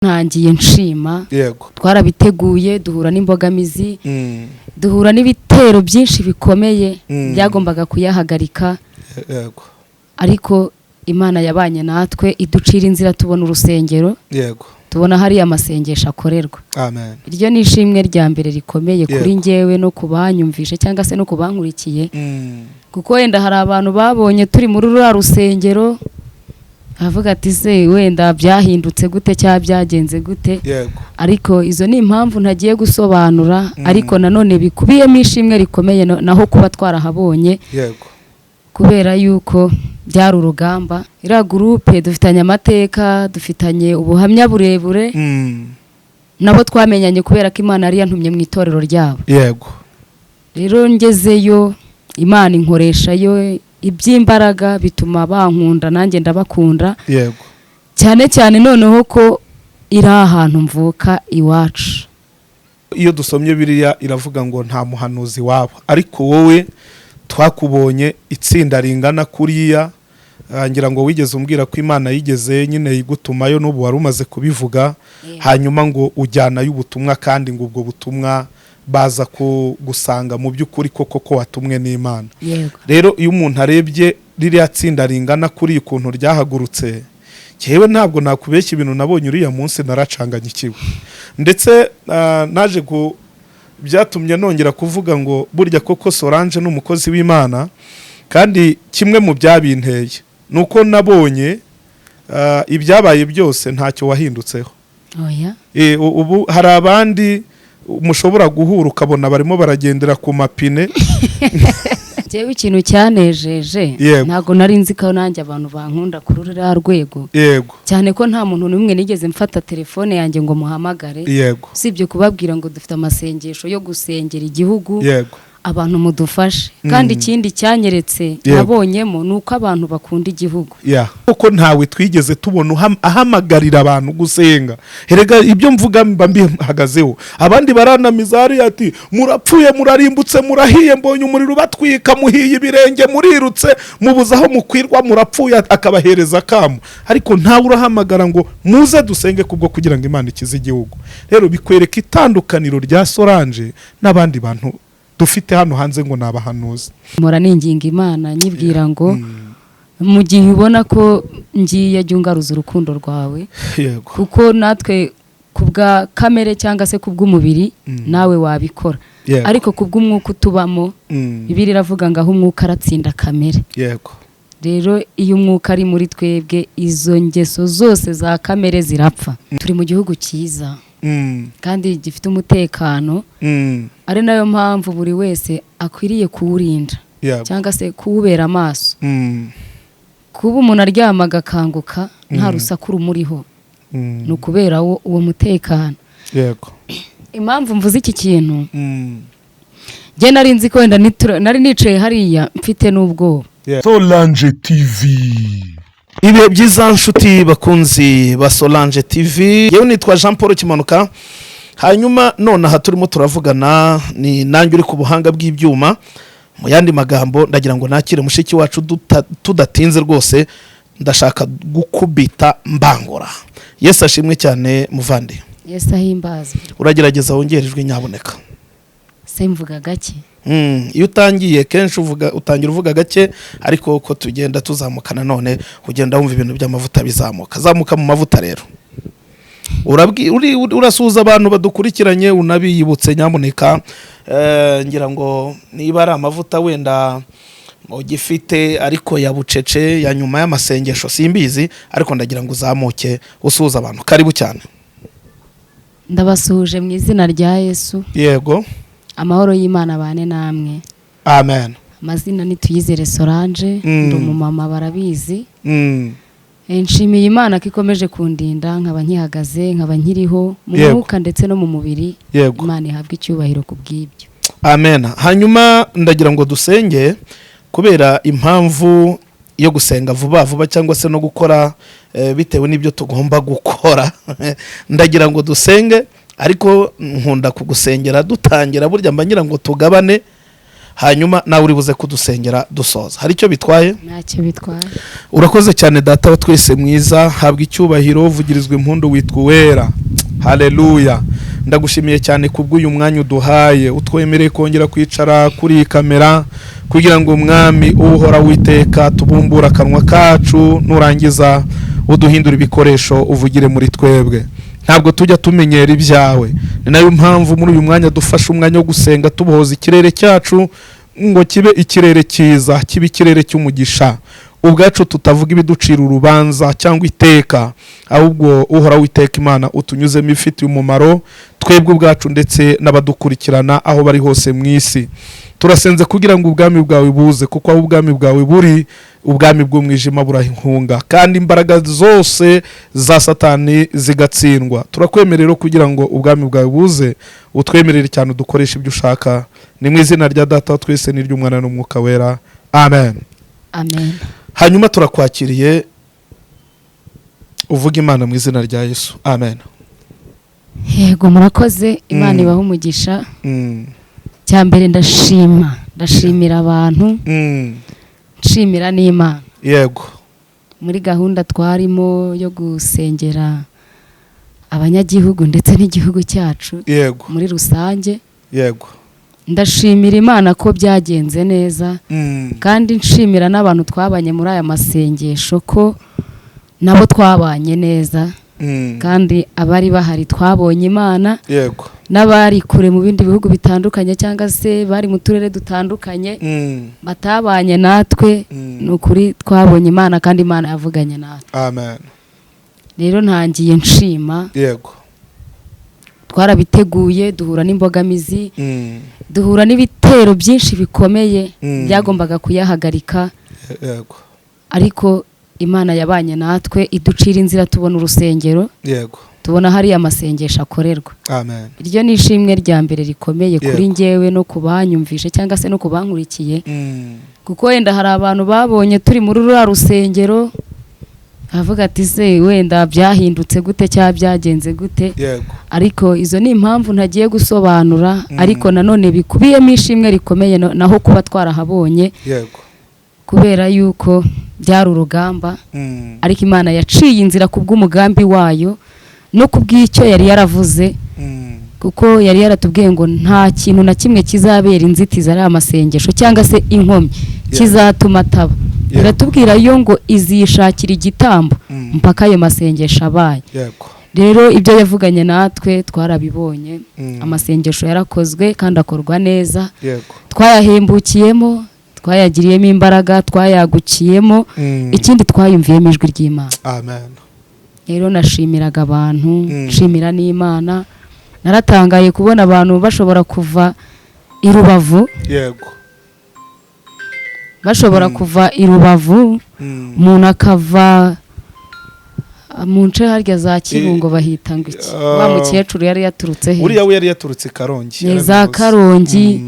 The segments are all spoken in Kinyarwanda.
ntangiye nshima yego twarabiteguye duhura n'imbogamizi duhura n'ibitero byinshi bikomeye byagombaga kuyahagarika yego ariko Imana yabanye natwe iducira inzira tubona urusengero yego tubona hari amasengesho akorerwa. Amen. Iryo ni ishimwe rya mbere rikomeye kuri njyewe no kubanyumvishe cyangwa se no kubankurikiye kuko wenda hari abantu babonye turi muri rura rusengero avuga ati se wenda byahindutse gute cya byagenze gute yego ariko izo ni impamvu ntagiye gusobanura ariko nanone bikubiyemo ishimwe rikomeye naho kuba twarahabonye yego kubera yuko byari urugamba ira groupe dufitanye amateka dufitanye ubuhamya burebure nabo twamenyanye kubera ko Imana ari yantumye mu itorero ryabo yego rero ngezeyo Imana inkoresha yo ibyimbaraga bituma bankunda nanjye ndabakunda yego cyane cyane noneho ko iri ahantu mvuka iwacu. Iyo dusomye Bibiliya iravuga ngo nta muhanuzi wabo ariko wowe twakubonye itsinda ringana kuriya ngira ngo wigeze umbwira ko Imana yigeze nyine igutumayo n'ubu wari umaze kubivuga hanyuma ngo ujyana y'ubutumwa kandi ngo ubwo butumwa baza gusanga mu by'ukuri koko watumwe n'Imana. Rero iyo umuntu arebye ririya tsinda ringana kuri ukuntu ryahagurutse cyewe ntabwo nakubeshya ibintu nabonye uriya munsi naracanganye ikiwe ndetse naje byatumye nongera kuvuga ngo burya koko Solange n'umukozi w'Imana kandi kimwe mu byabinteye nuko nabonye ibyabaye byose ntacyo wahindutseho. Oya ubu hari abandi mushobora guhura ukabona barimo baragendera ku mapine jewe ikintu cyanejeje ntago nari nzi ko nanjye abantu bankunda kururira rwego yego cyane ko nta muntu n'umwe nigeze mfata telefone yanjye ngo muhamagare yego sibyo kubabwira ngo dufite amasengesho yo gusengera igihugu yego abantu mudufashe kandi ikindi cyanyeretse nabonyemo nuko abantu bakunda igihugu kuko ntawe twigeze tubona ahamagarira abantu gusenga herega ibyo mvuga mba mbihagazeho abandi baranamiza ari ati murapfuye murarimbutse murahiye mbonye umuriro batwika muhiye ibirenge murirutse mubuzaho mukwirwa murapfuye akabahereza kamo ariko ntawe urahamagara ngo muze dusenge kubwo kugira ngo Imana ikize igihugu. Rero bikwereka itandukaniro rya Solange n'abandi bantu dufite hano hanze ngo nabahanuza. Mora ninginga Imana nyibwira ngo mu gihe ubona ko ngiye jungaruza urukundo rwawe kuko natwe kubwa kamere cyangwa se kubw'umubiri nawe wabikora ariko kubw'umwuka tubamo Bibiliya iravuga ngo aho umwuka aratsinda kamere. Yego rero iyo umwuka ari muri twebwe izo ngeso zose za kamere zirapfa. Turi mu gihugu cyiza kandi gifite umutekano ari nayo mpamvu buri wese akwiriye kuwurinda cyangwa se kuwubera amaso kuba umuntu aryama agakanguka nta rusaku rumuriho ni ukubera uwo mutekano. Yego impamvu mvuze iki kintu njye nari nzi ko wenda nari nicaye hariya mfite n'ubwoba. Solange TV ibihe byiza nshuti bakunzi ba Solange TV yewe nitwa Jean Paul Kimanuka hanyuma none aha turimo turavugana ni nanjye uri ku buhanga bw'ibyuma mu yandi magambo ndagira ngo nakire mushiki wacu tudatinze rwose ndashaka gukubita mbangura. Yesu ashimwe cyane muvande. Yesu ahimbaze. Uragerageza wongerejwe nyaboneka se mvuga gake iyo utangiye kenshi utangira uvuga gake ariko uko tugenda tuzamukana none ugenda wumva ibintu by'amavuta bizamuka mu mavuta. Rero urasuhuza abantu badukurikiranye unabiyibutse nyamuneka ngira ngo niba ari amavuta wenda ugifite ariko ya bucece ya nyuma y'amasengesho simbizi ariko ndagira ngo uzamuke usuhuza abantu. Karibu cyane. Ndabasuhuje mu izina rya Yesu. Yego amahoro y'Imana bane namwe. Amen. Amazina ni Tuyizere Solange ndi umumama barabizi. Nshimiye Imana ko ikomeje kundinda nkaba nkihagaze nkaba nkiriho mu mwuka ndetse no mu mubiri. Imana ihabwe icyubahiro kubw'ibyo. Amen. Hanyuma ndagira ngo dusenge kubera impamvu yo gusenga vuba cyangwa se no gukora bitewe n'ibyo tugomba gukora ndagira ngo dusenge ariko nkunda kugusengera dutangira burya mbangira ngo tugabane hanyuma nawe uri buze kudusengera dusoza. Hari icyo bitwaye? ntacyo bitwaye. Urakoze cyane data wa twese mwiza, habwa icyubahiro, uvugirizwe impundu, witwa uwera. Haleluya. Ndagushimiye cyane kubw'uyu mwanya uduhaye, utwemereye kongera kwicara kuri iyi kamera kugira ngo umwami uhora witeka tubumbura akanwa kacu, nurangiza uduhindura ibikoresho uvugire muri twebwe. Ntabwo tujya tumenyera ibyawe, ni nayo mpamvu muri uyu mwanya dufashe umwanya wo gusenga tubohoza ikirere cyacu ngo kibe ikirere cyiza, kibe ikirere cy'umugisha. Ubwacu tutavuga ibiducira urubanza cyangwa iteka, ahubwo uhora witeka Imana utunyuzemo ifite umumaro twebwe ubwacu ndetse n'abadukurikirana aho bari hose mu isi. Turasenze kugira ngo ubwami bwawe buze, kuko aho ubwami bwawe buri, ubwami bw'umwijima burahunga kandi imbaraga zose za Satani zigatsindwa. Turakwemerera kugira ngo ubwami bwawe buze, utwemerere cyane udukoresha ibyo ushaka, ni mu izina rya Data wa twese n'iry'Umwana n'Umwuka wera. Amen. Amen. Hanyuma turakwakiriye, uvuga Imana mu izina rya Yesu. Amen. Yego, murakoze. Imana ibaha umugisha. Cyambere ndashimira abantu, nshimira n'Imana. Yego. Muri gahunda twarimo yo gusengera abanyagihugu ndetse n'igihugu cyacu. Yego. Muri rusange. Yego. Ndashimira Imana ko byagenze neza, kandi nshimira n'abantu twabanye muri aya masengesho ko nabo twabanye neza, kandi abari bahari twabonye Imana. Yego. N'abari kure mu bindi bihugu bitandukanye cyangwa se bari mu turere dutandukanye batabanye natwe, n'ukuri twabonye Imana kandi Imana yavuganye natwe. Amen. Rero ntangiye nshima. Yego. Twarabiteguye, duhura n'imbogamizi, duhura n'ibitero byinshi bikomeye byagombaga kuyahagarika. Yego. Ariko Imana yabanye natwe, iducira inzira, tubona urusengero. Yego. Tubona hari amasengesho akorerwa. Amen. Iryo ni ishimwe rya mbere rikomeye kuri njyewe no kubanyumvishe cyangwa se no kubankurikiye, kuko wenda hari abantu babonye turi muri rura rusengero avuga ati se wenda byahindutse gute cyangwa byagenze gute. Yego. Ariko izo ni impamvu ntagiye gusobanura, ariko nanone bikubiyemo ishimwe rikomeye naho kuba twarahabonye. Yego. Kubera yuko byari urugamba, ariko Imana yaciye inzira kubw'umugambi wayo no kubw'icyo yari yaravuze, kuko yari yaratubwiye ngo nta kintu na kimwe kizabera inzitizi ari amasengesho cyangwa se inkomyi kizatuma ataba. Iratubwira yo ngo izishakira igitambo mpaka ayo masengesho abaye. Rero ibyo yavuganye natwe twarabibonye, amasengesho yarakozwe kandi akorwa neza. Twayahembukiyemo, twayagiriyemo imbaraga, twayagukiyemo, ikindi twayumviyemo ijwi ry'Imana. Amen. Rero nashimiraga abantu, nshimira n'Imana. Naratangaye kubona abantu bashobora kuva i Rubavu. Yego. Bashobora kuva i Rubavu, umuntu akava mu nce harya za Kibungo bahita ngo iki. Wa mukecuru yari yaturutse he? Uriya we yari yaturutse Karongi. Ni za Karongi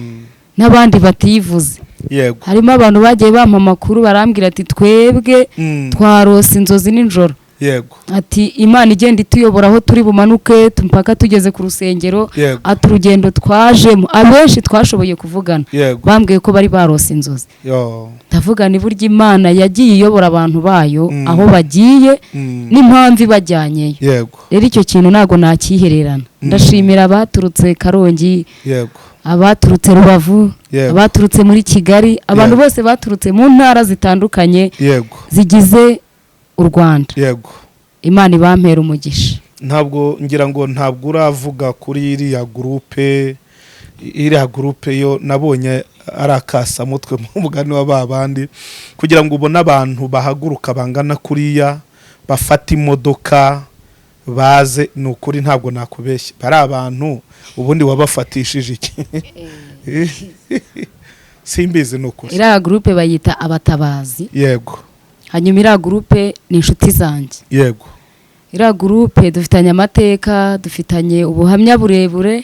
n'abandi bativuze. Yego. Harimo abantu bagiye bampa amakuru barambwira ati twebwe twarose inzozi n'injoro. Yego. Ati Imana igenda ituyobora aho turi bumanuke mpaka tugeze ku rusengero. Ati urugendo twajemo abenshi twashoboye kuvugana bambwiye ko bari barose inzozi. Ndavuga ni burya Imana yagiye iyobora abantu bayo aho bagiye n'impamvu ibajyanyeyo. Yego. Rero icyo kintu ntago nakihererana. Ndashimira abaturutse Karongi, abaturutse Rubavu, abaturutse muri Kigali, abantu bose baturutse mu ntara zitandukanye zigize u Rwanda. Yego. Imana ibampera umugisha. Ntabwo ngira ngo ntabwo uravuga kuri iriya groupe yo nabonye arakasa mutwe mu mugani wa babandi kugira ngo ubone abantu bahaguruka bangana kuriya bafata imodoka baze. Nukuri ntabwo nakubeshye, bari abantu ubundi wabafatishije iki? Simbizi nukuri. Iriya groupe bayita abatabazi. Yego. Hanyuma iriya groupe ni inshuti zanjye. Yego. Iriya groupe dufitanye amateka, dufitanye ubuhamya burebure.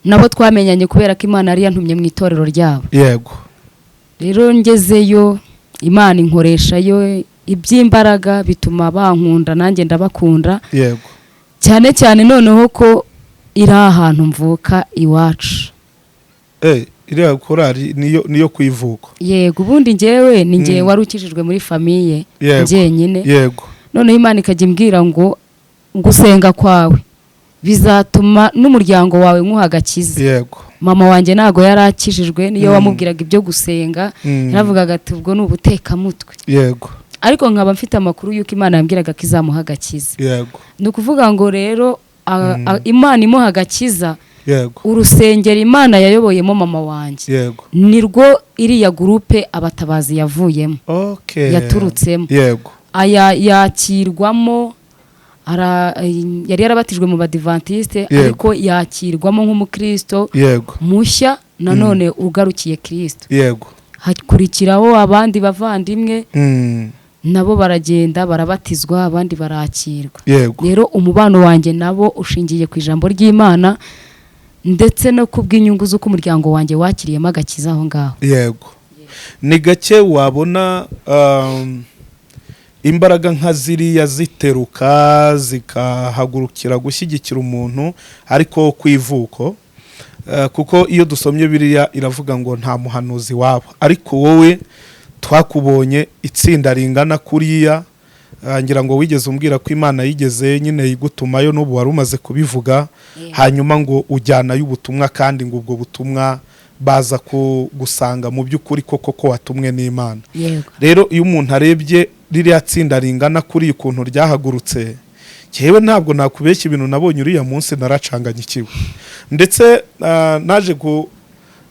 Nabo twamenyanye kubera ko Imana yari yantumye mu itorero ryabo. Yego. Rero ngezeyo Imana inkoreshayo iby'imbaraga bituma bankunda nanjye ndabakunda. Yego. Cyane cyane noneho ko iri ahantu mvuka iwacu. iriya korari niyo kwivuko. Yego, ubundi njyewe ni njye wari ukijijwe muri famiye njyenyine. Yego. Noneho Imana ikajya imbwira ngo gusenga kwawe bizatuma n'umuryango wawe nkuha agakiza. Yego. Mama wanjye ntago yarakijijwe, niyo wamubwiraga ibyo gusenga yaravugaga ati ubwo ni ubutekamutwe. Yego. Ariko nkaba mfite amakuru yuko Imana yambwiraga ko izamuha agakiza. Yego. Ni ukuvuga ngo rero Imana imuha agakiza. Yego. Urusengero Imana yayoboyemo mama wanjye. Yego. Nirwo iriya gurupe abatabazi yavuyemo. Okay. Yaturutsemo. Yego. Yakirwamo yari yarabatijwe mu badivantiste ariko yakirwamo nk'umukristo mushya nanone ugarukiye Kristo. Yego. Hakurikiraho abandi bavandimwe nabo baragenda barabatizwa abandi barakirwa. Rero umubano wanjye nabo ushingiye ku ijambo ry'Imana ndetse no kubw'inyungu z'uko umuryango wanjye wakiriyemo agakiza aho ngaho. Yego. Ni gake wabona imbaraga nka ziriya ziteruka zikahagurukira gushyigikira umuntu ariko kwivuko, kuko iyo dusomye biriya iravuga ngo nta muhanuzi waba, ariko wowe twakubonye itsinda ringana kuriya, ngira ngo wigeze umbwira ko Imana yigeze nyine igutumayo n'ubu wari umaze kubivuga, hanyuma ngo ujyanayo ubutumwa kandi ngo ubwo butumwa baza gusanga mu by'ukuri koko watumwe n'Imana. Rero iyo umuntu arebye ririya tsinda ringana kuri ukuntu ryahagurutse, yewe ntabwo nakubeshya ibintu nabonye uriya munsi naracanganyikiwe, ndetse naje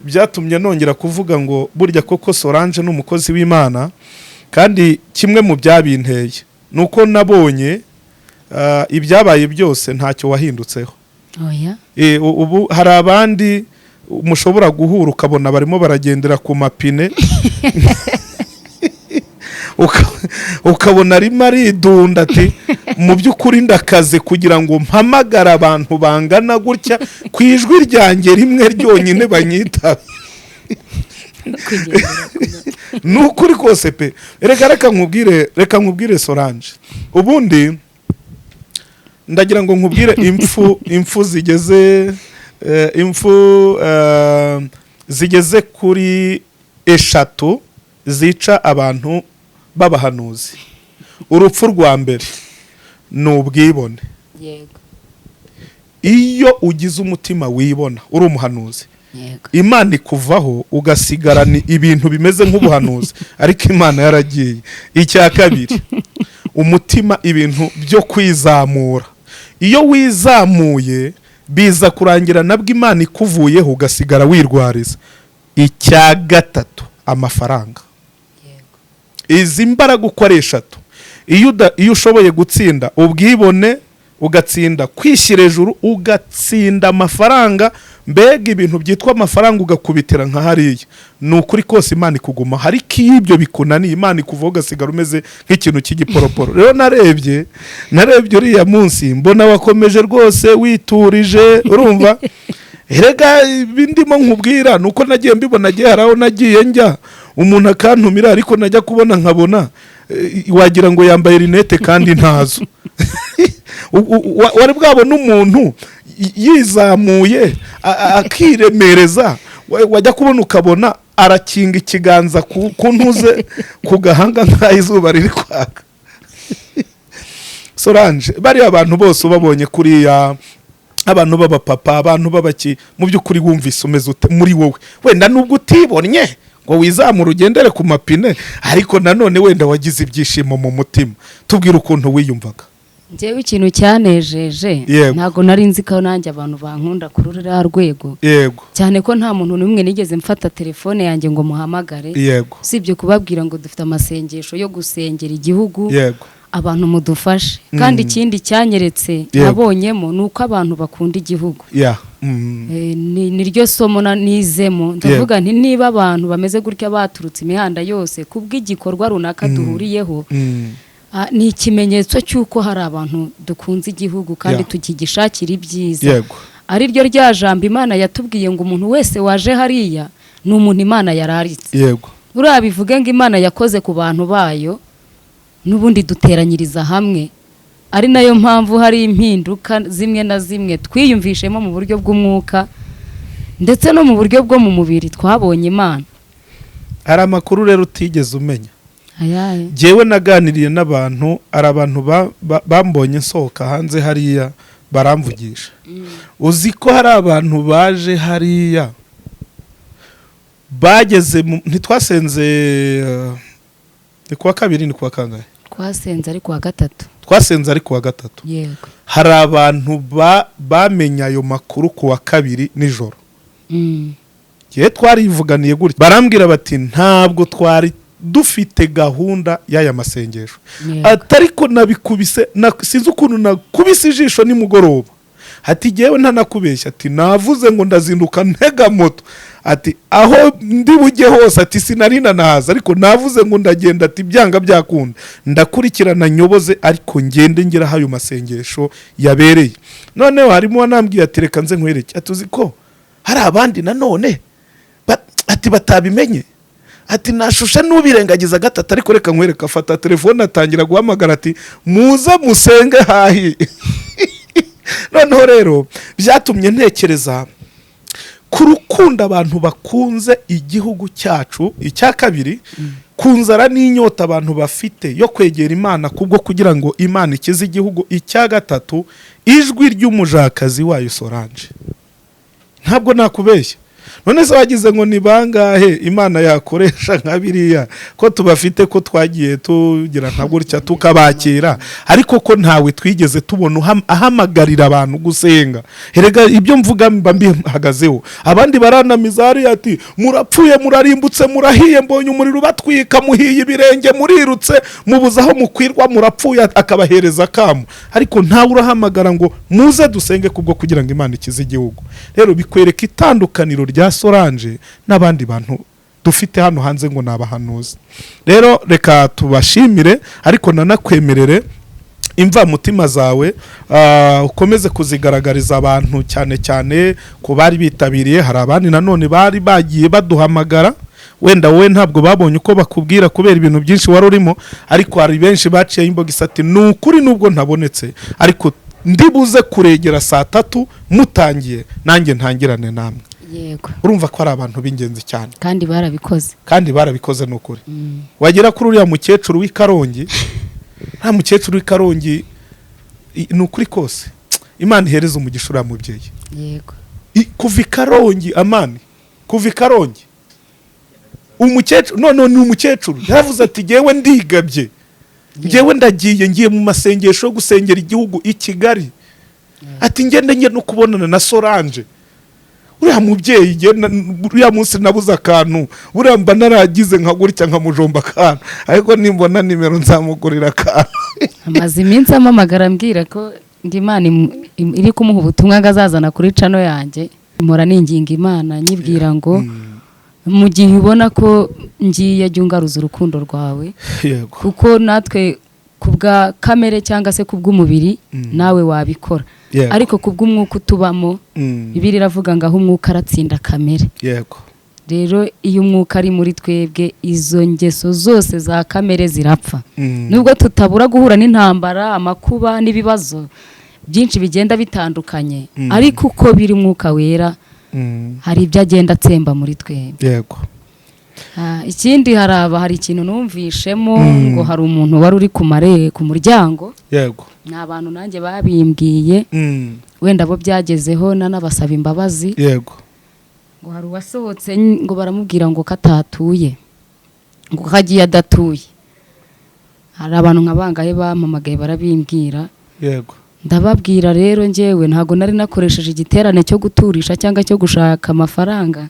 byatumye nongera kuvuga ngo burya koko Solange n'umukozi w'Imana, kandi kimwe mu byabinteye nuko nabonye ibyabaye byose ntacyo wahindutseho. Ubu hari abandi mushobora guhura ukabona barimo baragendera ku mapine ukabona arimo aridunda ati mu by'ukuri ndakaze kugira ngo mpamagara abantu bangana gutya ku ijwi ryanjye rimwe ryonyine banyitabe. Nukuri kose pe. Reka nkubwire Solange, ubundi ndagira ngo nkubwire impfu zigeze kuri 3 zica abantu b'abahanuzi. Urupfu rwa mbere ni ubwibone. Iyo ugize umutima wibona uri umuhanuzi, Imana ikuvaho ugasigarana ibintu bimeze nk'ubuhanuzi, ariko Imana yaragiye. Icya kabiri, umutima ibintu byo kwizamura. Iyo wizamuye biza kurangira nabwo Imana ikuvuyeho ugasigara wirwariza. Icya gatatu, amafaranga. Izi mbaraga uko ari 3, iyo ushoboye gutsinda ubwibone, ugatsinda kwishyira hejuru, ugatsinda amafaranga, mbega ibintu byitwa amafaranga ugakubitira nka hariya, ni ukuri kose Imana ikuguma. Ariko iyo ibyo bikunaniye Imana ikuvuga ugasigara umeze nk'ikintu cy'igiporoporo. Rero narebye uriya munsi mbona wakomeje rwose witurije, urumva. Erega bindimo nkubwira nuko nagiye mbibona gihe haraho nagiye njya umuntu akantumira, ariko najya kubona nkabona wagira ngo yambaye rinete kandi ntazo. Wari bwabona umuntu yizamuye akiremereza, wajya kubona ukabona arakinga ikiganza ku ntuze ku gahanga nk'izuba riri kwaka. Solange, bari abantu bose ubabonye kuriya, abantu b'abapapa, abantu b'abaki, mu by'ukuri wumvise umeze muri wowe, wenda nubwo utibonye ngo wizamure ugendere ku mapine, ariko nanone wenda wagize ibyishimo mu mutima. Tubwire ukuntu wiyumvaga. Njyewe ikintu cyanejeje, ntago nari nzi ko nanjye abantu bankunda kuri ruriya rwego. Cyane ko nta muntu n'umwe nigeze mfata telefone yanjye ngo muhamagare, sibyo kubabwira ngo dufite amasengesho yo gusengera igihugu, abantu mudufashe. Kandi ikindi cyanyeretse nabonyemo nuko abantu bakunda igihugu. Niryo somo nizemo, ndavuga nti niba abantu bameze gutya baturutse imihanda yose kubw'igikorwa runaka duhuriyeho, ni ikimenyetso cy'uko hari abantu dukunze igihugu kandi tukigishakira ibyiza. Ari ryo rya jambo Imana yatubwiye ngo umuntu wese waje hariya ni umuntu Imana yararitse. Buriya bivuge ngo Imana yakoze ku bantu bayo, n'ubundi duteranyiriza hamwe. Ari nayo mpamvu hari impinduka zimwe na zimwe twiyumvishemo mu buryo bw'umwuka, ndetse no mu buryo bwo mu mubiri twabonye Imana. hari amakuru rero utigeze umenya. Ayaye. Jewe naganiriye n'abantu, ari abantu bambonye nsohoka hanze hariya baramvugisha. Uzi ko hari abantu baje hariya bageze ntitwasenze ni kuwa kabiri ni kuwa kangahe? Twasenze ari kuwa gatatu. Twasenze ari kuwa gatatu. Yego. Hari abantu bamenya ayo makuru kuwa kabiri nijoro. Ye twarivuganiye gutya. Barambwira bati ntabwo twari dufite gahunda y'aya masengesho. Atariko nabikubise sinzi ukuntu nakubise ijisho nimugoroba. Ati jewe ntanakubeshya, ati navuze ngo ndazinduka ntega moto, ati aho ndi bujye hose, ati sinarina nahaza, ariko navuze ngo ndagenda, ati byanga byakunda ndakurikirana nyoboze, ariko ngende ngera hayo masengesho yabereye. Noneho harimo wanambwiye ati reka nze nkwereke, atuzi ko hari abandi nanone ati batabimenye, ati nashusha nubirengagiza gatatu, ariko reka nkwereka. Afata telefone atangira guhamagara ati muze musenge hahi. Noneho rero byatumye ntekereza ku rukundo abantu bakunze igihugu cyacu. Icya kabiri, kunzara n'inyota abantu bafite yo kwegera Imana kubwo kugira ngo Imana ikize igihugu. Icya gatatu, ijwi ry'umujakazi wayo Solange. Ntabwo nakubeshya. None se wagize ngo ni bangahe Imana yakoresha nka biriya ko tubafite, ko twagiye tugira nka gutya tukabakira, ariko ko ntawe twigeze tubona ahamagarira abantu gusenga. Herega ibyo mvuga mba mbihagazeho. Abandi baranamiza ari ati murapfuye, murarimbutse, murahiye, mbonye umuriro batwika, muhiye ibirenge, murirutse, mubuza aho mukwirwa, murapfuye, akabahereza kamu. Ariko ntawe urahamagara ngo muze dusenge kubwo kugira ngo Imana ikize igihugu. Rero bikwereka itandukaniro rya Solange n'abandi bantu dufite hano hanze ngo nabahanuzi. Rero reka tubashimire, ariko nanakwemerere imva mutima zawe ukomeze kuzigaragariza abantu, cyane cyane ku bari bitabiriye. Hari abandi nanone bari bagiye baduhamagara, wenda wowe ntabwo babonye uko bakubwira kubera ibintu byinshi wari urimo, ariko hari benshi baciye imbogisi ati nukuri nubwo ntabonetse, ariko ndibuze kuregera saa 3 mutangiye nanjye ntangirane namwe. Yego. Urumva ko ari abantu b'ingenzi cyane, kandi barabikoze n'ukuri. Wagera kuri uriya mukecuru w'Ikarongi, nta mukecuru w'Ikarongi n'ukuri kose Imana ihereza umugisha uriya mubyeyi. Yego. Kuva Ikarongi, Amani, kuva Ikarongi umukecuru, none ni umukecuru yaravuze ati jewe ndigabye, jewe ndagiye ngiye mu masengesho yo gusengera igihugu i Kigali, ati ngende no kubonana na Solange. Uriya mubyeyi uriya munsi nabuze akantu, uriya mba naragize nka gutya nkamujomba akantu, ariko nimbona nimero nzamugurira akantu. Amaze iminsi amamagara ambwira ko Imana iri kumuha ubutumwa ngazazana kuri channel yanjye. Mpora ninginga Imana nyibwira ngo mu gihe ubona ko ngiye jyungaruza urukundo rwawe, kuko natwe kubwa kamere cyangwa se kubw'umubiri nawe wabikora, ariko kubw'umwuka utubamo Bibiliya iravuga ngo aho umwuka aratsinda kamere. Yego. Rero iyo umwuka ari muri twebwe, izo ngeso zose za kamere zirapfa. Nubwo tutabura guhura n'intambara, amakuba n'ibibazo byinshi bigenda bitandukanye, ariko uko biri umwuka wera hari ibyo agenda atsemba muri twebwe. Yego. Ikindi hari ikintu numvishemo ngo hari umuntu wari uri ku muryango. Yego. N'abantu nanjye babimbwiye, wenda bo byagezeho nanabasaba imbabazi. Yego. Ngo hari uwasohotse ngo baramubwira ngo katatuye, ngo kagiye adatuye. Hari abantu nkabangaye bampamagaye barabimbwira. Yego. Ndababwira rero njyewe ntago nari nakoresheje igiterane cyo guturisha cyangwa cyo gushaka amafaranga,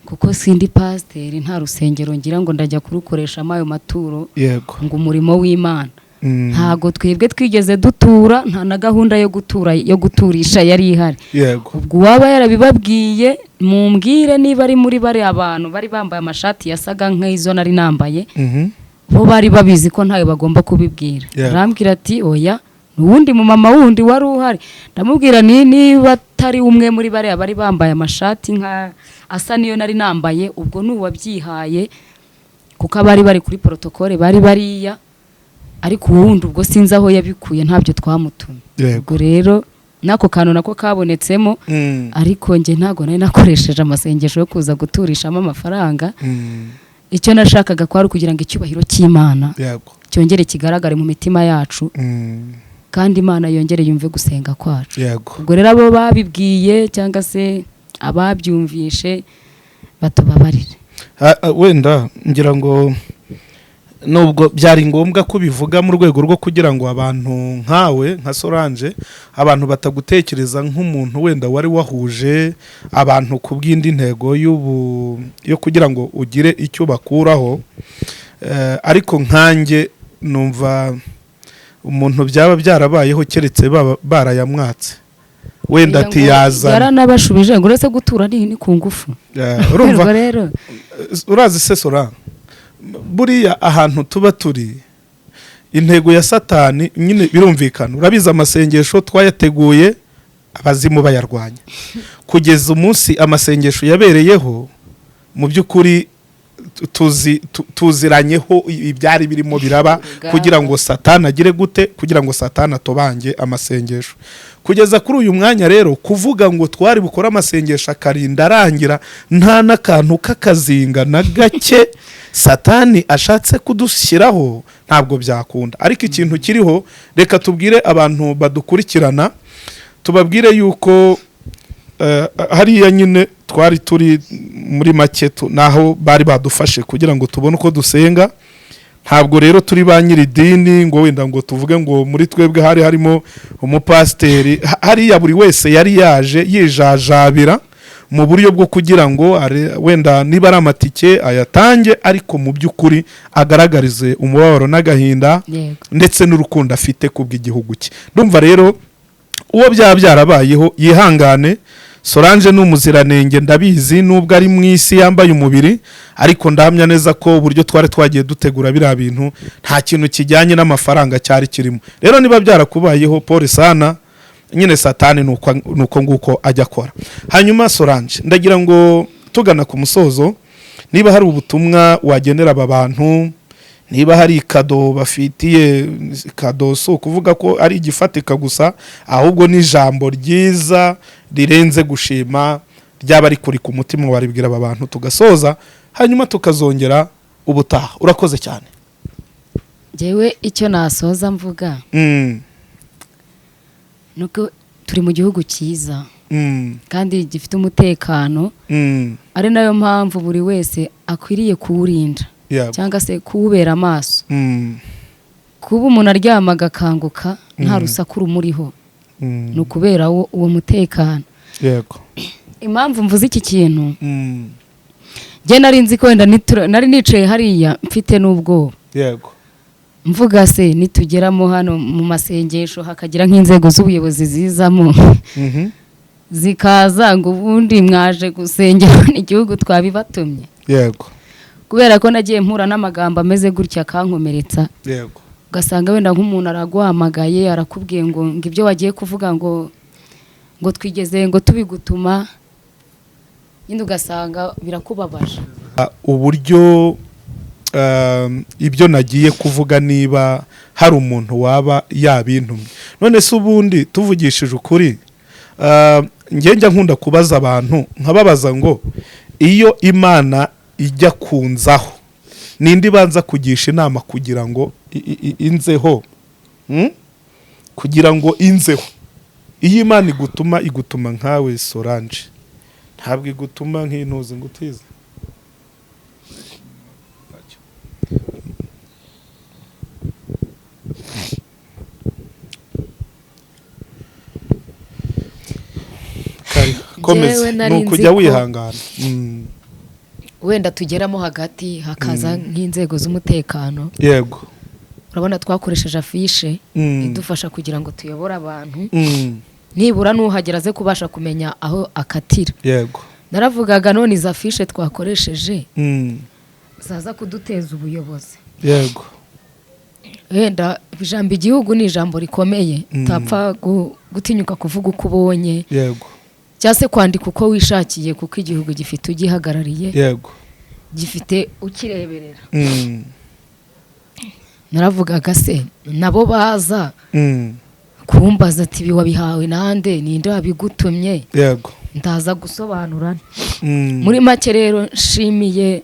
kuko sindi pasiteri, nta rusengero ngira ngo ndajya kurukoresha amayo maturo. Yego. Ngo umurimo w'Imana. Ntago twebwe twigeze dutura, nta na gahunda yo guturisha yari ihari. Yego. Ubwo waba yarabibabwiye mumbwire niba ari muri bari abantu bari bambaye amashati yasaga nk'izo nari nambaye, bo bari babizi ko ntawe bagomba kubibwira. Arambwira ati oya, nuwundi mu mama wundi wari uhari. Ndamubwira niba atari umwe muri bari bambaye amashati nka asa niyo nari nambaye, ubwo nuwabyihaye, kuko abari bari kuri protocole bari bariya, ariko uwundi ubwo sinzi aho yabikuye, ntabyo twamutumye. Ubwo rero nako kantu nako kabonetsemo ariko njye ntago nari nakoresheje amasengesho yo kuza guturishamo amafaranga. Icyo nashakaga kwari kugira ngo icyubahiro cy'Imana cyongere kigaragare mu mitima yacu kandi Imana yongere yumve gusenga kwacu. Ubwo rero abo babibwiye cyangwa se ababyumvishe batubabarire. Wenda ngira ngo nubwo byari ngombwa ko bivuga mu rwego rwo kugira ngo abantu nkawe nka Solange abantu batagutekereza nk'umuntu wenda wari wahuje abantu ku bw'indi ntego yo kugira ngo ugire icyo bakuraho, ariko nkanjye numva umuntu byaba byarabayeho keretse barayamwatse wenda ati yaza yaranabashubije ngo uretse gutura ni ku ngufu. Urumva rero urazi se Solange buriya ahantu tuba turi intego ya Satani nyine birumvikana. Urabiza amasengesho twayateguye abazimu bayarwanya kugeza umunsi amasengesho yabereyeho mu by'ukuri tuziranyeho ibyari birimo biraba kugira ngo Satani agire gute, kugira ngo Satani atobange amasengesho. Kugeza kuri uyu mwanya rero kuvuga ngo twari bukora amasengesho akarinda arangira nta n'akantu k'akazinga na gake Satani ashatse kudushyiraho ntabwo byakunda. Ariko ikintu kiriho, reka tubwire abantu badukurikirana, tubabwire yuko hariya nyine twari turi muri make naho bari badufashe kugira ngo tubone uko dusenga. Ntabwo rero turi ba nyiridini ngo wenda ngo tuvuge ngo muri twebwe hari harimo umupasiteri. Hariya buri wese yari yaje yijajabira mu buryo bwo kugira ngo wenda niba ari amatike ayatange, ariko mu by'ukuri agaragarize umubabaro n'agahinda ndetse n'urukundo afite kubw'igihugu cye. Ndumva rero uwo byaba byarabayeho yihangane. Solange n'umuziranenge ndabizi nubwo ari mu isi yambaye umubiri, ariko ndahamya neza ko uburyo twari twagiye dutegura biriya bintu nta kintu kijyanye n'amafaranga cyari kirimo. Rero niba byarakubayeho pole sana, nyine Satani nuko nguko ajya akora. Hanyuma Solange ndagira ngo tugana ku musozo, niba hari ubutumwa wagenera aba bantu, niba hari kado bafitiye, kado so kuvuga ko ari igifatika gusa, ahubwo ni ijambo ryiza rirenze gushima ryaba ari kuri ku mutima waribwira aba bantu tugasoza, hanyuma tukazongera ubutaha. Urakoze cyane. Jewe icyo nasoza mvuga nuko turi mu gihugu cyiza kandi gifite umutekano, ari nayo mpamvu buri wese akwiriye kuwurinda cyangwa se kuwubera amaso. Kuba umuntu aryama agakanguka nta rusaku rumuriho ni ukubera uwo mutekano. Impamvu mvuze iki kintu, njye nari nzi ko wenda nari nicaye hariya mfite n'ubwoba, mvuga se nitugeramo hano mu masengesho hakagira nk'inzego z'ubuyobozi zizamo zikaza ngo ubundi mwaje gusengera n'igihugu twabibatumye. Kubera ko nagiye mpura n'amagambo ameze gutya akankomeretsa, ugasanga wenda nk'umuntu araguhamagaye arakubwiye ngo ibyo wagiye kuvuga ngo twigeze ngo tubigutuma, nyine ugasanga birakubabaje. Uburyo ibyo nagiye kuvuga niba hari umuntu waba yabintumye, none se ubundi tuvugishije ukuri, njya nkunda kubaza abantu nkababaza ngo iyo Imana ijya kunzaho nindi banza kugisha inama kugira ngo inzeho, kugira ngo inzeho. Iyo Imana igutuma nkawe Solange, ntabwo igutuma nk'intuzi ngo utize. Komeza nukujya wihangana. Wenda tugeramo hagati hakaza nk'inzego z'umutekano. Yego. Urabona twakoresheje afishe idufasha kugira ngo tuyobore abantu, nibura nuhagera ze kubasha kumenya aho akatira. Yego. Naravugaga none iza afishe twakoresheje zaza kuduteza ubuyobozi. Yego. Wenda ijambo igihugu ni ijambo rikomeye, utapfa gutinyuka kuvuga uko ubonye. Yego. Cyase kwandika uko wishakiye, kuko igihugu gifite ugihagarariye. Yego. Gifite ukireberera. Naravugaga se nabo baza kumbaza ati ibi wabihawe nande ninde wabigutumye yego ndaza gusobanura muri make rero nshimiye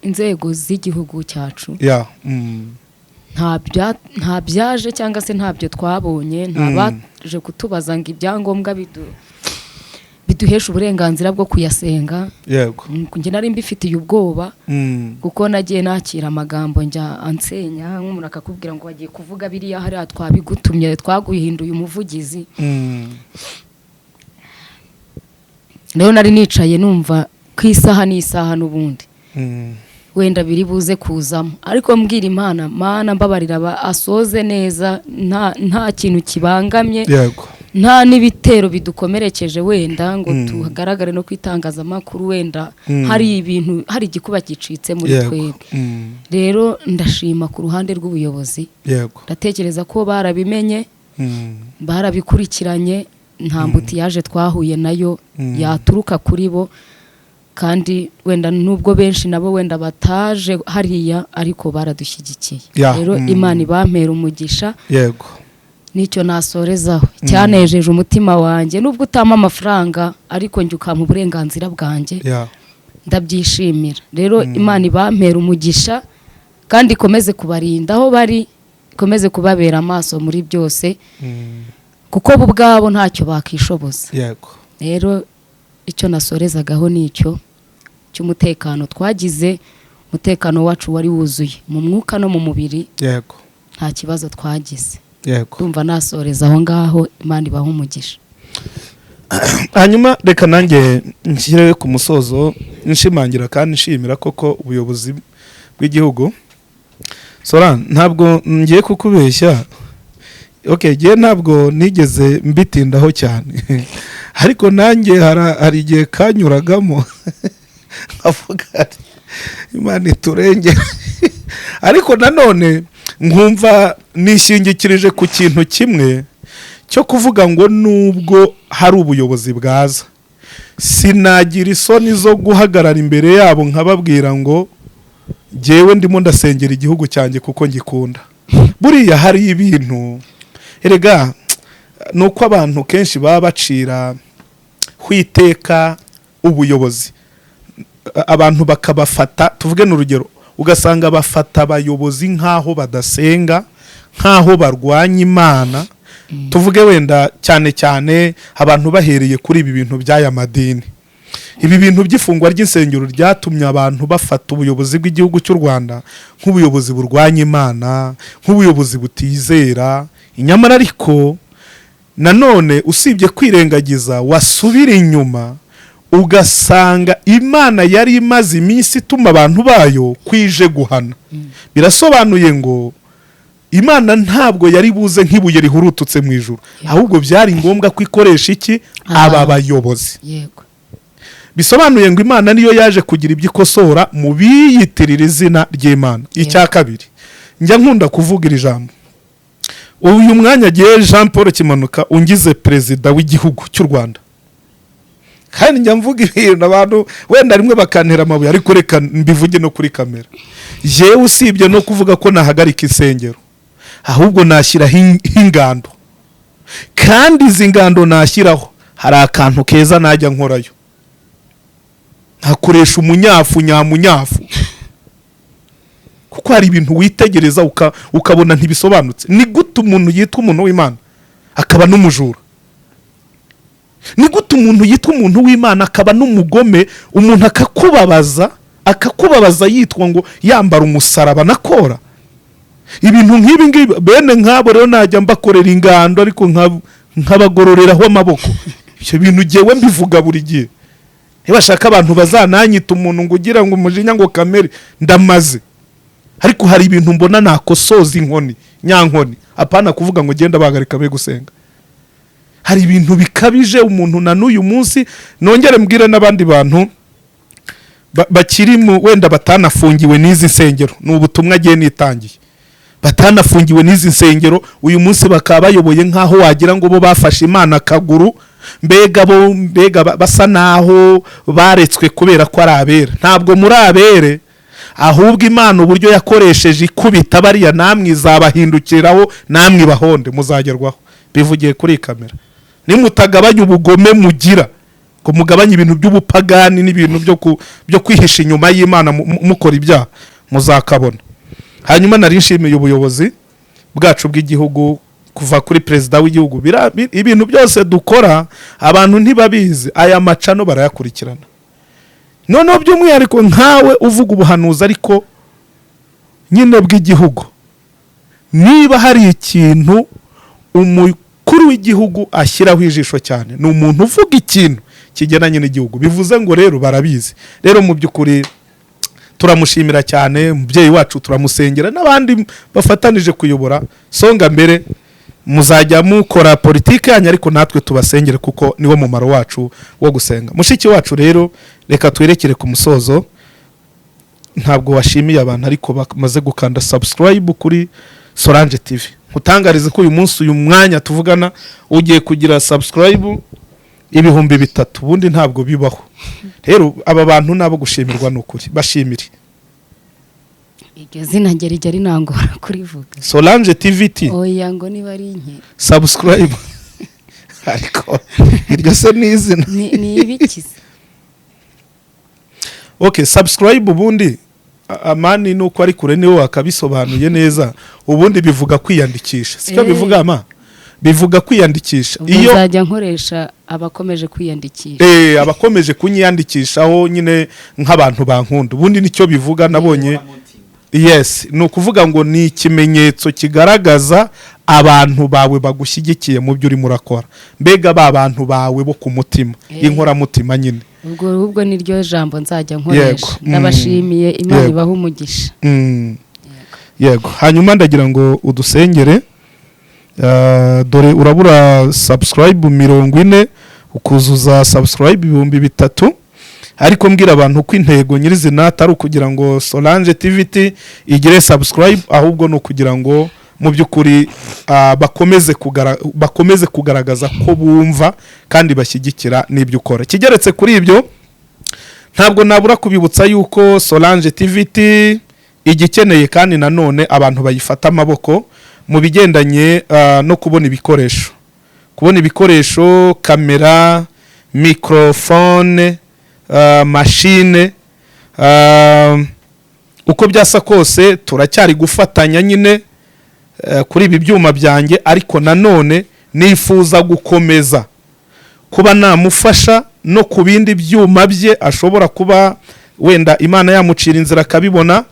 inzego z'igihugu cyacu nta byaje cyangwa se ntabyo twabonye ntabaje kutubaza ngo ibyangombwa biduhesha uburenganzira bwo kuyasenga yego njye nari mbifitiye ubwoba kuko nagiye nakira amagambo njya ansenya nk'umuntu akakubwira ngo wagiye kuvuga biriya hariya twabigutumye twaguhinduye umuvugizi rero nari nicaye numva ku isaha n'isaha n'ubundi wenda biri buze kuzamo ariko mbwira Imana mbabarira asoze neza nta kintu kibangamye nta n'ibitero bidukomerekeje wenda ngo tuhagaragare no kwitangazamakuru wenda hari igikuba gicitse muri twebwe rero ndashima ku ruhande rw'ubuyobozi ndatekereza ko barabimenye barabikurikiranye nta mbuti yaje twahuye nayo yaturuka kuri bo kandi wenda nubwo benshi nabo wenda bataje hariya ariko baradushyigikiye rero Imana ibampera umugisha yego nicyo nasorezaho cyanejeje umutima wanjye nubwo utama amafaranga ariko njye ukampa uburenganzira bwanjye ndabyishimira rero Imana ibampera umugisha kandi ikomeze kubarinda aho bari ikomeze kubabera amaso muri byose kuko bo ubwabo ntacyo bakishoboza yego rero icyo nasorezagaho nicyo cy'umutekano twagize umutekano wacu wari wuzuye mu mwuka no mu mubiri yego nta kibazo twagize yego ndumva nasoreza aho ngaho Imana ibaha umugisha hanyuma reka nanjye nshyire ku musozo nshimangira kandi nshimira koko ubuyobozi bw'igihugu Soran ntabwo ngiye kukubeshya ngiye ntabwo nigeze mbitindaho cyane ariko nanjye hari igihe kanyuragamo nkavuga Imana iturengere ariko nanone nkumva nishingikirije ku kintu kimwe cyo kuvuga ngo nubwo hari ubuyobozi bwaza sinagira isoni zo guhagarara imbere yabo nkababwira ngo jyewe ndimo ndasengera igihugu cyanjye kuko ngikunda buriya hari ibintu erega nuko abantu kenshi baba bacira kwiteka ubuyobozi abantu bakabafata tuvuge n'urugero ugasanga bafata abayobozi nk'aho badasenga nk'aho barwanya Imana tuvuge wenda cyane cyane abantu bahereye kuri ibi bintu by'aya madini ibi bintu by'ifungwa ry'insengero ryatumye abantu bafata ubuyobozi bw'igihugu cy'u Rwanda nk'ubuyobozi burwanya Imana nk'ubuyobozi butizera inyamara ariko nanone usibye kwirengagiza wasubira inyuma ugasanga Imana yari imaze iminsi ituma abantu bayo kwije guhana birasobanuye ngo Imana ntabwo yari buze nk'ibuye rihurututse mu ijuru ahubwo byari ngombwa ko ikoresha iki aba bayobozi yego bisobanuye ngo Imana niyo yaje kugira ibyo ikosora mu biyitirira izina ry'Imana icya kabiri njya nkunda kuvuga iri jambo uyu mwanya giye Jean Paul Kimanuka ungize perezida w'igihugu cy'u Rwanda kandi njya mvuga ibintu abantu wenda rimwe bakantera amabuye ariko reka mbivuge no kuri kamera jewe usibye no kuvuga ko nahagarika insengero ahubwo nashyiraho ingando kandi izi ngando nashyiraho hari akantu keza najya nkorayo ntakoresha umunyafu nyamunyafu kuko hari ibintu witegereza ukabona ntibisobanutse ni gute umuntu yitwa umuntu w'Imana akaba n'umujura ni gute umuntu yitwa umuntu w'Imana akaba n'umugome umuntu akakubabaza yitwa ngo yambara umusaraba nakora ibintu nk'ibi ngibi bene nk'abo rero najya mbakorera ingando ariko nkabagororeraho amaboko ibyo bintu jewe mbivuga buri gihe ntibashaka abantu bazananyita umuntu ngo ugira ngo umujinya ngo kamere ndamaze ariko hari ibintu mbona nakosoza inkoni nyankoni apana kuvuga ngo genda bahagarika be gusenga hari ibintu bikabije umuntu na n'uyu munsi nongere mbwire n'abandi bantu bakiri wenda batanafungiwe n'izi nsengero n'ubutumwa agiye nitangiye batanafungiwe n'izi nsengero uyu munsi bakaba bayoboye nk'aho wagira ngo bo bafashe Imana akaguru mbega basa naho baretswe kubera ko ari abera ntabwo muri abere ahubwo Imana uburyo yakoresheje ikubita bariya namwe izabahindukiraho namwe bahonde muzagerwaho bivugiye kuri kamera. Nimutagabanya ubugome mugira ko mugabanya ibintu by'ubupagani n'ibintu byo kwihisha inyuma y'Imana mukora ibyaha muzakabona. Hanyuma nari nshimiye ubuyobozi bwacu bw'igihugu kuva kuri perezida w'igihugu. Ibintu byose dukora abantu ntibabizi, aya macano barayakurikirana. Noneho by'umwihariko nkawe uvuga ubuhanuzi ariko nyine bw'igihugu, niba hari ikintu umukuru w'igihugu ashyiraho ijisho cyane ni umuntu uvuga ikintu kigendanye n'igihugu. Bivuze ngo rero barabizi. Rero mu by'ukuri turamushimira cyane, umubyeyi wacu turamusengera, n'abandi bafatanije kuyobora songa mbere. Muzajya mukora politike yanyu ariko natwe tubasengere kuko niwo mumaro wacu wo gusenga. Mushiki wacu rero reka twerekere ku musozo. Ntabwo washimiye abantu ariko bamaze gukanda subscribe kuri Solange TV. Nkutangarize ko uyu munsi uyu mwanya tuvugana ugiye kugira subscribe 3,000. Ubundi ntabwo bibaho. Rero aba bantu nabo gushimirwa n'ukuri, bashimire. Iryo zina ngeri nangora kurivuga. Solange TV. Oya ngo niba ari nke. Subscribe. Ariko iryo se n'izina. Ni ibikize. Okay, subscribe ubundi amani nuko ari kure niwe wakabisobanuye neza. Ubundi bivuga kwiyandikisha. Siko bivuga ama? Bivuga kwiyandikisha. Iyo uzajya nkoresha abakomeje kwiyandikisha. Abakomeje kunyiyandikishaho nyine nk'abantu bankunda. Ubundi nicyo bivuga nabonye. Yes, no kuvuga ngo ni ikimenyetso kigaragaza abantu bawe bagushyigikiye mu byo uri murakora. Mbega ba bantu bawe bo ku mutima, inkora mutima nyine. Ubwo niryo jambo nzajya nkoresha. Ndabashimiye, Imana ibaha umugisha. Yego. Hanyuma ndagira ngo udusengere. Dore urabura subscribe 40 ukuzuza subscribe 3,000. Ariko mbwira abantu ko intego nyirizina atari ukugira ngo Solange TV igire subscribe, ahubwo no kugira ngo mu by'ukuri bakomeze kugaragaza ko bumva kandi bashyigikira n'ibyo ukora. Kigeretse kuri ibyo, ntabwo nabura kubibutsa yuko Solange TV igikeneye kandi nanone abantu bayifata amaboko mu bigendanye no kubona ibikoresho. Kubona ibikoresho, kamera, microphone, machine, uko byasa kose turacyari gufatanya nyine kuri ibi byuma byanjye, ariko nanone nifuza gukomeza kuba namufasha no ku bindi byuma bye ashobora kuba wenda Imana yamucira inzira akabibona.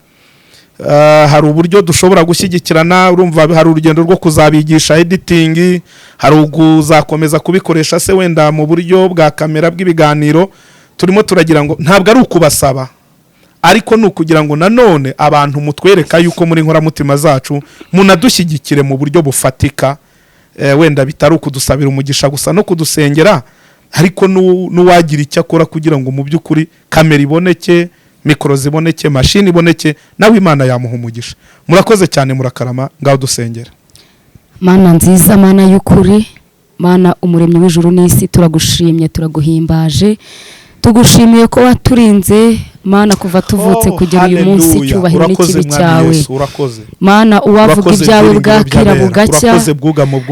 Hari uburyo dushobora gushyigikirana. Urumva hari urugendo rwo kuzabigisha editing, hari uguzakomeza kubikoresha se wenda mu buryo bwa kamera bw'ibiganiro. Turimo turagira ngo ntabwo ari ukubasaba, ariko ni ukugira ngo nanone abantu mutwereka yuko muri nkoramutima zacu munadushyigikire mu buryo bufatika. Wenda bitari ukudusabira umugisha gusa no kudusengera, ariko n'uwagira icyo akora kugira ngo mu by'ukuri kamera iboneke, mikoro ziboneke, mashini iboneke, nawe Imana yamuha umugisha. Murakoze cyane, murakarama, ngaho dusengera. Mana nziza, Mana y'ukuri, Mana umuremyi w'ijuru n'isi, turagushimye, turaguhimbaje, tugushimiye ko waturinze Mana kuva tuvutse kugera uyu munsi. Cyubahiro n'ikibi cyawe Mana, uwavuga ibyawe bwakira bugacya,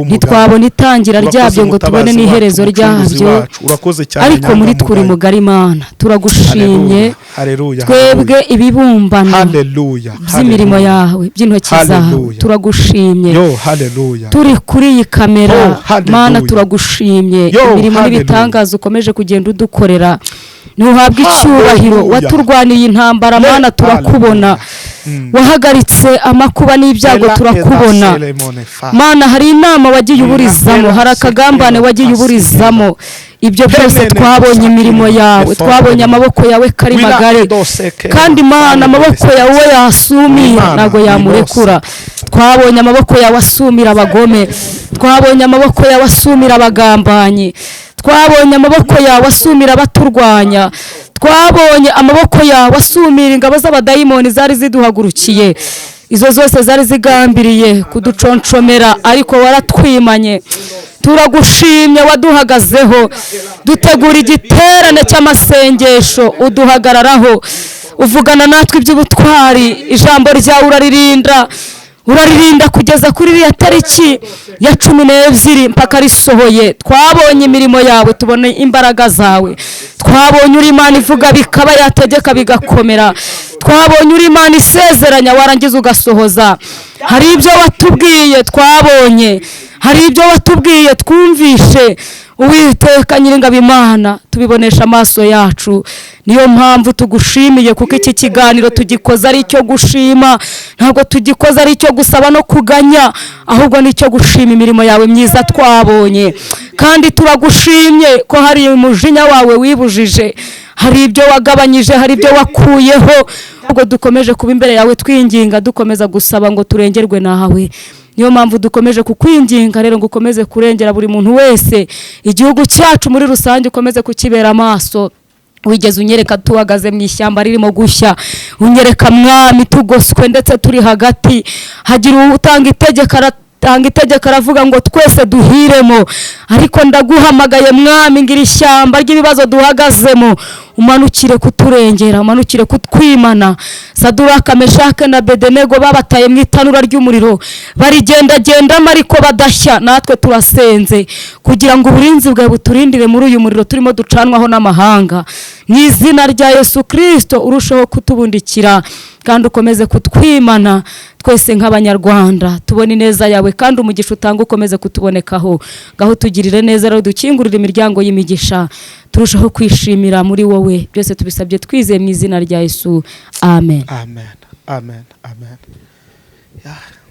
ntitwabona itangira ryabyo ngo tubone n'iherezo ryabyo, ariko muri twuri mugari Mana turagushimye. Twebwe ibibumbano by'imirimo yawe, by'intoki zawe, turagushimye. Turi kuri iyi kamera Mana, turagushimye. Imirimo n'ibitangaza ukomeje kugenda udukorera, ntuhabwe icyubahiro. Waturwaniye intambara Mana, turakubona. Wahagaritse amakuba n'ibyago, turakubona Mana. Hari inama wagiye uburizamo, hari akagambane wagiye uburizamo. Ibyo byose twabonye imirimo yawe, twabonye amaboko yawe kari magari, kandi Mana amaboko yawe yasumira ntago yamurekura. Twabonye amaboko yawe asumira abagome, twabonye amaboko yawe asumira abagambanyi, twabonye amaboko yawe asumira abaturwanya, twabonye amaboko yawe asumira ingabo z'abadayimoni zari ziduhagurukiye. Izo zose zari zigambiriye kuduconshomera, ariko waratwimanye. Turagushimye, waduhagazeho. Dutegura igiterane cy'amasengesho, uduhagararaho, uvugana natwe iby'ubutwari. Ijambo ryawe uraririnda, uraririnda kugeza kuri iriya tariki ya 12 mpaka risohoye. Twabonye imirimo yawe, tubone imbaraga zawe. Twabonye uri Imana ivuga bikaba, yategeka bigakomera. Twabonye uri Imana isezeranya warangiza ugasohoza. Hari ibyo watubwiye twabonye, hari ibyo watubwiye twumvishe. Uwiteka Nyiringabo Imana, tubibonesha amaso yacu. Niyo mpamvu tugushimiye, kuko iki kiganiro tugikoza ari cyo gushima, ntabwo tugikoza ari cyo gusaba no kuganya, ahubwo ni cyo gushima imirimo yawe myiza twabonye. Kandi turagushimye ko hari umujinya wawe wibujije, hari ibyo wagabanyije, hari ibyo wakuyeho. Ubwo dukomeje kuba imbere yawe twinginga, dukomeza gusaba ngo turengerwe nawe. Niyo mpamvu dukomeje kukwinginga rero ngo ukomeze kurengera buri muntu wese, igihugu cyacu muri rusange ukomeze kukibera amaso. Wigeze unyereka tuhagaze mu ishyamba ririmo gushya, unyereka Mwami tugoswe ndetse turi hagati. Hagira utanga itegeko aravuga ngo twese duhiremo, ariko ndaguhamagaye Mwami, ngira ishyamba ry'ibibazo duhagazemo, umanukire kuturengera, umanukire kutwimana. Saduraka, Meshake na Bedenego babataye mu itanura ry'umuriro, barigendagendamo ariko badashya. Natwe turasenze kugira ngo uburinzi bwawe buturindire muri uyu muriro turimo ducanwaho n'amahanga. Mu izina rya Yesu Kristo urushaho kutubundikira kandi ukomeze kutwimana twese nk'Abanyarwanda. Tubone neza yawe kandi umugisha utanga ukomeze kutubonekaho. Gaho tugirire neza rero, dukingurire imiryango y'imigisha, turushaho kwishimira muri wowe. Byose tubisabye twizeye mu izina rya Yesu. Amen. Amen. Amen. Amen. Yeah.